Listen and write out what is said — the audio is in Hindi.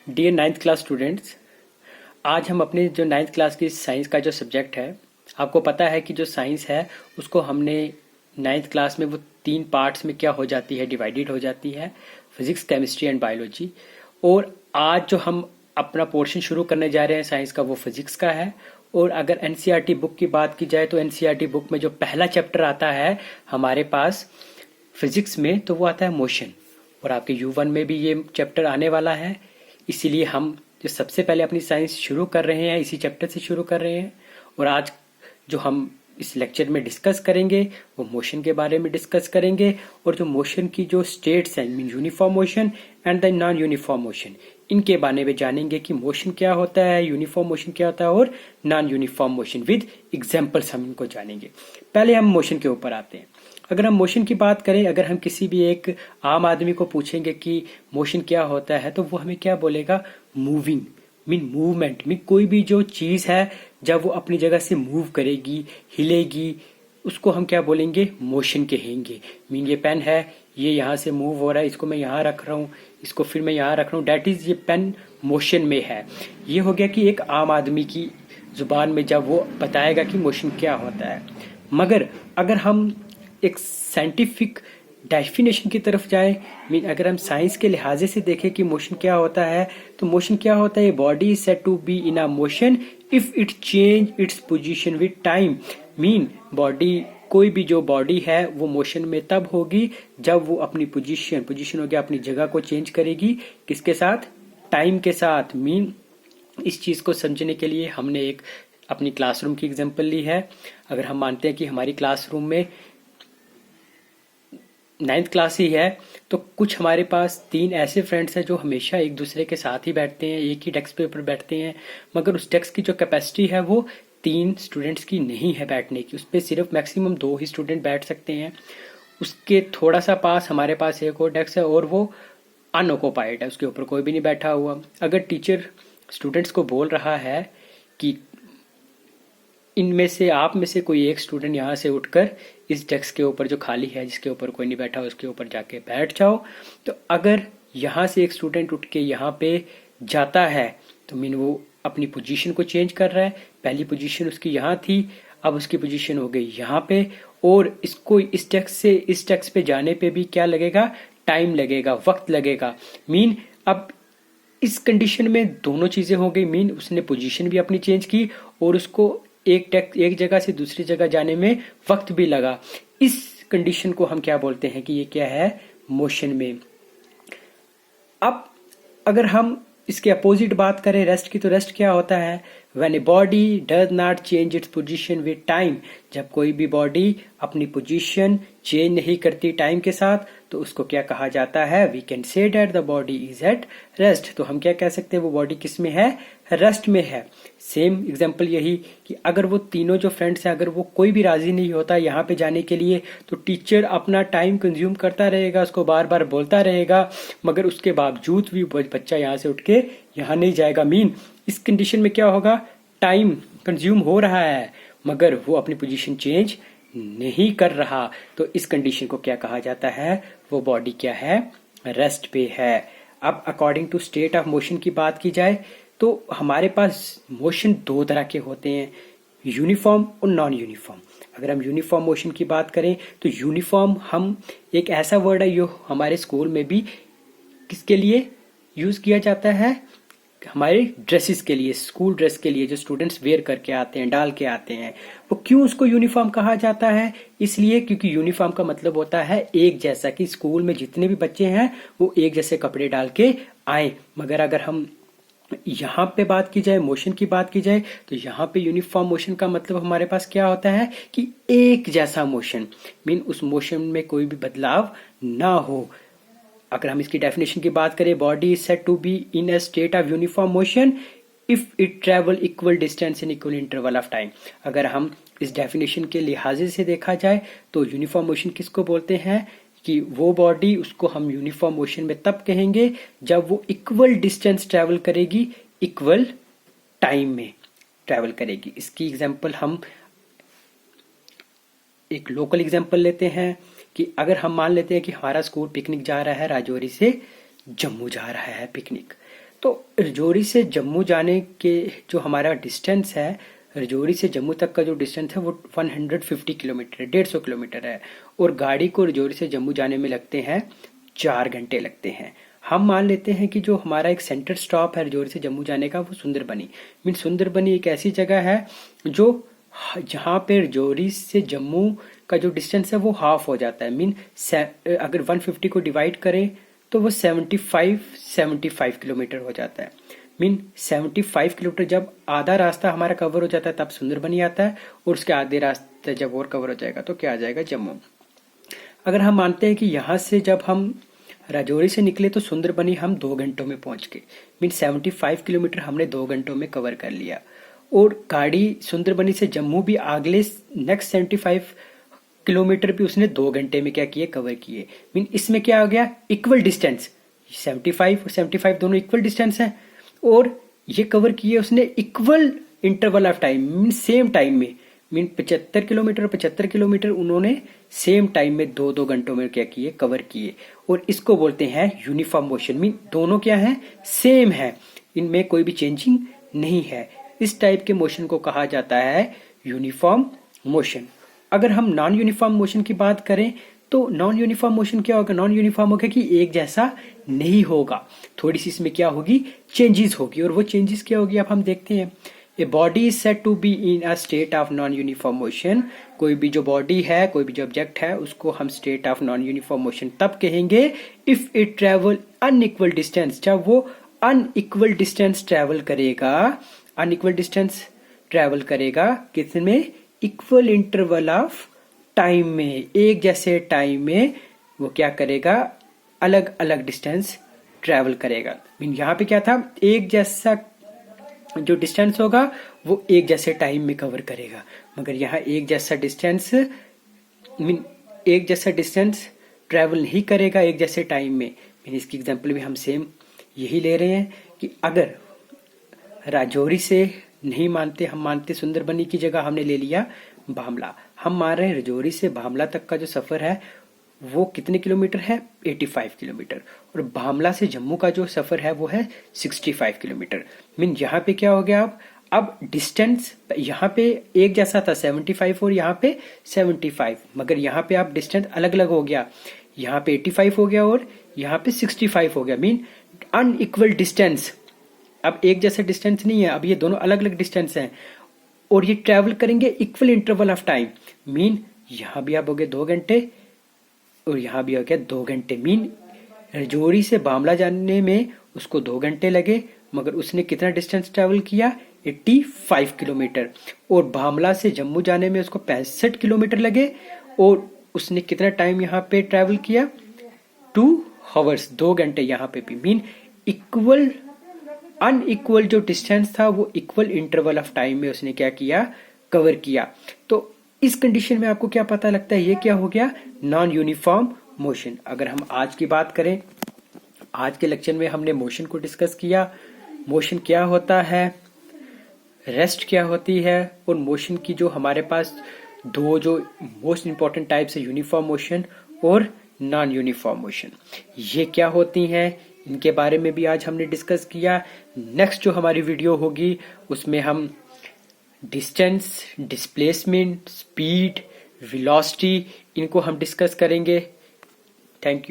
डियर नाइन्थ क्लास स्टूडेंट्स, आज हम अपने जो नाइन्थ क्लास की साइंस का जो सब्जेक्ट है, आपको पता है कि जो साइंस है उसको हमने नाइन्थ क्लास में वो 3 पार्ट्स में क्या हो जाती है, डिवाइडेड हो जाती है, फिजिक्स, केमिस्ट्री एंड बायोलॉजी। और आज जो हम अपना पोर्शन शुरू करने जा रहे हैं साइंस का, वो फिजिक्स का है। और अगर एनसीईआरटी बुक की बात की जाए तो एनसीईआरटी बुक में जो पहला चैप्टर आता है हमारे पास फिजिक्स में, तो वो आता है मोशन। और आपके U1 में भी ये चैप्टर आने वाला है। इसीलिए हम जो सबसे पहले अपनी साइंस शुरू कर रहे हैं इसी चैप्टर से शुरू कर रहे हैं। और आज जो हम इस लेक्चर में डिस्कस करेंगे वो मोशन के बारे में डिस्कस करेंगे। और जो मोशन की जो स्टेट्स हैं, mean uniform motion and the non uniform motion, इनके बारे में जानेंगे कि मोशन क्या होता है, यूनिफॉर्म मोशन क्या होता है और non uniform motion. With examples हम इनको जानेंगे। पहले हम मोशन के ऊपर आते हैं। अगर हम मोशन की बात करें, अगर हम किसी भी एक आम आदमी को पूछेंगे कि मोशन क्या होता है, तो वो हमें क्या बोलेगा? Moving, mean movement. मीन कोई भी जो चीज है जब वो अपनी जगह से मूव करेगी, हिलेगी, उसको हम क्या बोलेंगे? मोशन कहेंगे। मीन ये पेन है, ये यहाँ से मूव हो रहा है, इसको मैं यहाँ रख रहा हूँ, इसको फिर मैं यहाँ रख रहा हूँ, डेट इज ये पेन मोशन में है। ये हो गया कि एक आम आदमी की जुबान में जब वो बताएगा कि मोशन क्या होता है। मगर अगर हम एक साइंटिफिक डेफिनेशन की तरफ जाए, मीन अगर हम साइंस के लिहाजे से देखें कि मोशन क्या होता है, तो मोशन क्या होता है? Body is said to be in a motion if it change its position with time. Mean body, कोई भी जो बॉडी है वो मोशन में तब होगी जब वो अपनी पोजीशन हो गया, अपनी जगह को चेंज करेगी। किसके साथ? टाइम के साथ। मीन इस चीज को समझने के लिए हमने एक अपनी क्लासरूम की एग्जांपल ली है। अगर हम मानते हैं कि हमारी क्लासरूम में 9th क्लास ही है, तो कुछ हमारे पास 3 ऐसे फ्रेंड्स हैं जो हमेशा एक दूसरे के साथ ही बैठते हैं, एक ही डेस्क पे ऊपर बैठते हैं। मगर उस डेस्क की जो कैपेसिटी है वो 3 स्टूडेंट्स की नहीं है बैठने की, उस पर सिर्फ मैक्सिमम 2 ही स्टूडेंट बैठ सकते हैं। उसके थोड़ा सा पास हमारे पास एक और डेस्क है और वो अनऑक्युपाइड है, उसके ऊपर कोई भी नहीं बैठा हुआ। अगर टीचर स्टूडेंट्स को बोल रहा है कि इनमें से आप में से कोई एक स्टूडेंट यहाँ से उठकर इस डेस्क के ऊपर जो खाली है, जिसके ऊपर कोई नहीं बैठा, उसके ऊपर जाके बैठ जाओ, तो अगर यहाँ से एक स्टूडेंट उठ के यहाँ पे जाता है तो मीन वो अपनी पोजीशन को चेंज कर रहा है। पहली पोजीशन उसकी यहाँ थी, अब उसकी पोजीशन हो गई यहाँ पे। और इसको इस डेस्क से इस डेस्क पे जाने पे भी क्या लगेगा? टाइम लगेगा, वक्त लगेगा। मीन अब इस कंडीशन में दोनों चीजें हो गई। मीन उसने पोजीशन भी अपनी चेंज की और उसको एक जगह से दूसरी जगह जाने में वक्त भी लगा। इस कंडीशन को हम क्या बोलते हैं कि ये क्या है? मोशन में। अब अगर हम इसके अपोजिट बात करें रेस्ट की, तो रेस्ट क्या होता है? When a body does not change its position with time. जब कोई भी बॉडी अपनी पोजीशन चेंज नहीं करती टाइम के साथ, तो उसको क्या कहा जाता है? We can say that the body is at rest. तो हम क्या कह सकते हैं? वो बॉडी किस में है? रेस्ट में है। सेम एग्जांपल यही कि अगर वो तीनों जो फ्रेंड्स हैं, अगर वो कोई भी राजी नहीं होता यहाँ पे जाने के लिए, तो टीचर अपना टाइम कंज्यूम करता रहेगा, उसको बार बार बोलता रहेगा, मगर उसके बावजूद भी बच्चा यहाँ से उठ के यहाँ नहीं जाएगा। मीन इस कंडीशन में क्या होगा? टाइम कंज्यूम हो रहा है मगर वो अपनी पोजीशन चेंज नहीं कर रहा। तो इस कंडीशन को क्या कहा जाता है? वो बॉडी क्या है? रेस्ट पे है। अब according to state of motion की बात की जाए तो हमारे पास मोशन 2 तरह के होते हैं, यूनिफॉर्म और नॉन यूनिफॉर्म। अगर हम यूनिफॉर्म मोशन की बात करें तो यूनिफॉर्म हम एक ऐसा वर्ड है जो हमारे स्कूल में भी किसके लिए यूज किया जाता है? हमारे ड्रेसेस के लिए, स्कूल ड्रेस के लिए, जो स्टूडेंट्स वेयर करके आते हैं, डाल के आते हैं। वो क्यों उसको यूनिफॉर्म कहा जाता है? इसलिए क्योंकि यूनिफॉर्म का मतलब होता है एक जैसा, कि स्कूल में जितने भी बच्चे हैं वो एक जैसे कपड़े डाल के आए। मगर अगर हम यहाँ पे बात की जाए, मोशन की बात की जाए, तो यहाँ पे यूनिफॉर्म मोशन का मतलब हमारे पास क्या होता है कि एक जैसा मोशन। मीन उस मोशन में कोई भी बदलाव ना हो। अगर हम इसकी डेफिनेशन की बात करें, body is said to be in a state of uniform motion if it travel equal distance in equal interval of time. अगर हम इस डेफिनेशन के लिहाजे से देखा जाए तो यूनिफॉर्म मोशन किसको बोलते हैं? कि वो बॉडी, उसको हम यूनिफॉर्म मोशन में तब कहेंगे जब वो इक्वल डिस्टेंस ट्रेवल करेगी, इक्वल टाइम में ट्रेवल करेगी। इसकी एग्जांपल हम एक लोकल एग्जांपल लेते हैं कि अगर हम मान लेते हैं कि हमारा स्कूल पिकनिक जा रहा है, राजौरी से जम्मू जा रहा है पिकनिक, तो रजौरी से जम्मू जाने के जो हमारा डिस्टेंस है, रजौरी से जम्मू तक का जो डिस्टेंस है वो 150 किलोमीटर, 150 किलोमीटर है। और गाड़ी को रजौरी से जम्मू जाने में लगते हैं 4 घंटे लगते हैं। हम मान लेते हैं कि जो हमारा एक सेंटर स्टॉप है रजौरी से जम्मू जाने का वो सुंदरबनी। मीन सुंदरबनी एक ऐसी जगह है जो जहाँ पे रजौरी से जम्मू का जो डिस्टेंस है वो हाफ हो जाता है। मीन अगर 150 को डिवाइड करें तो वो 75 किलोमीटर हो जाता है। मीन 75 किलोमीटर जब आधा रास्ता हमारा कवर हो जाता है तब सुंदरबनी आता है, और उसके आधे रास्ते जब और कवर हो जाएगा तो क्या आ जाएगा, जम्मू। अगर हम मानते हैं कि यहाँ से जब हम राजौरी से निकले तो सुंदरबनी हम 2 घंटों में पहुंच गए। मीन 75 किलोमीटर हमने 2 घंटों में कवर कर लिया। और गाड़ी सुंदरबनी से जम्मू भी अगले नेक्स्ट 75 किलोमीटर भी उसने 2 घंटे में क्या किए, कवर किए। मीन इसमें क्या हो गया, इक्वल डिस्टेंस। 75 और 75 दोनों इक्वल डिस्टेंस है, और ये कवर किए उसने equal interval of time, mean same time में। मीन 75 किलोमीटर और 75 किलोमीटर उन्होंने सेम टाइम में 2-2 घंटों में क्या किए, कवर किए। और इसको बोलते हैं यूनिफॉर्म मोशन। मीन दोनों क्या है, सेम है, इनमें कोई भी चेंजिंग नहीं है। इस टाइप के मोशन को कहा जाता है यूनिफॉर्म मोशन। अगर हम नॉन यूनिफॉर्म मोशन की बात करें तो नॉन यूनिफॉर्म मोशन क्या होगा, नॉन यूनिफॉर्म होगा कि एक जैसा नहीं होगा, थोड़ी सी इसमें क्या होगी, चेंजेस होगी। और वो चेंजेस क्या होगी, अब हम देखते हैं। A body is said to be in a state of non uniform motion. कोई भी जो बॉडी है, कोई भी जो ऑब्जेक्ट है, उसको हम state of non uniform motion तब कहेंगे if it travel unequal distance, जब वो अनइक्वल डिस्टेंस ट्रेवल करेगा। अनइक्वल डिस्टेंस ट्रेवल करेगा कितने, इक्वल इंटरवल ऑफ टाइम में, एक जैसे टाइम में वो क्या करेगा, अलग अलग डिस्टेंस ट्रेवल करेगा। मीन यहाँ पे क्या था, एक जैसा जो डिस्टेंस होगा वो एक जैसे टाइम में कवर करेगा। मगर यहाँ एक जैसा डिस्टेंस, मीन एक जैसा डिस्टेंस ट्रेवल नहीं करेगा एक जैसे टाइम में। मीन इसकी एग्जांपल भी हम सेम यही ले रहे हैं कि अगर राजौरी से नहीं मानते, हम मानते सुंदरबनी की जगह हमने ले लिया भामला। हम मान रहे हैं रजौरी से भामला तक का जो सफर है वो कितने किलोमीटर है, 85 किलोमीटर। और भामला से जम्मू का जो सफर है वो है 65 किलोमीटर। मीन यहाँ पे क्या हो गया, अब डिस्टेंस यहाँ पे एक जैसा था 75 और यहाँ पे 75, मगर यहाँ पे आप डिस्टेंस अलग अलग हो गया। यहाँ पे 85 हो गया और यहाँ पे 65 हो गया। मीन अनइक्वल डिस्टेंस, अब एक जैसा डिस्टेंस नहीं है, अब ये दोनों अलग अलग डिस्टेंस हैं और ये ट्रेवल करेंगे equal interval of time. Mean यहाँ भी आप हो गए 2 घंटे और यहाँ भी हो गया 2 घंटे। मीन रजौरी से बामला जाने में उसको 2 घंटे लगे, मगर उसने कितना डिस्टेंस ट्रेवल किया, 85 किलोमीटर। और बामला से जम्मू जाने में उसको 65 किलोमीटर लगे और उसने कितना टाइम यहाँ पे ट्रेवल किया, 2 आवर्स, 2 घंटे यहाँ पे भी। मीन इक्वल अनइक्वल जो डिस्टेंस था वो इक्वल इंटरवल ऑफ टाइम में उसने क्या किया, कवर किया। तो इस कंडीशन में आपको क्या पता लगता है, ये क्या हो गया, नॉन यूनिफॉर्म मोशन। अगर हम आज की बात करें, आज के लेक्चर में हमने मोशन को डिस्कस किया। मोशन क्या होता है, रेस्ट क्या होती है, और मोशन की जो हमारे पास दो जो मोस्ट इंपॉर्टेंट टाइप्स है, यूनिफॉर्म मोशन और नॉन यूनिफॉर्म मोशन, ये क्या होती हैं, इनके बारे में भी आज हमने डिस्कस किया। नेक्स्ट जो हमारी वीडियो होगी उसमें हम डिस्टेंस, डिस्प्लेसमेंट, स्पीड, वेलोसिटी, इनको हम डिस्कस करेंगे। Thank you.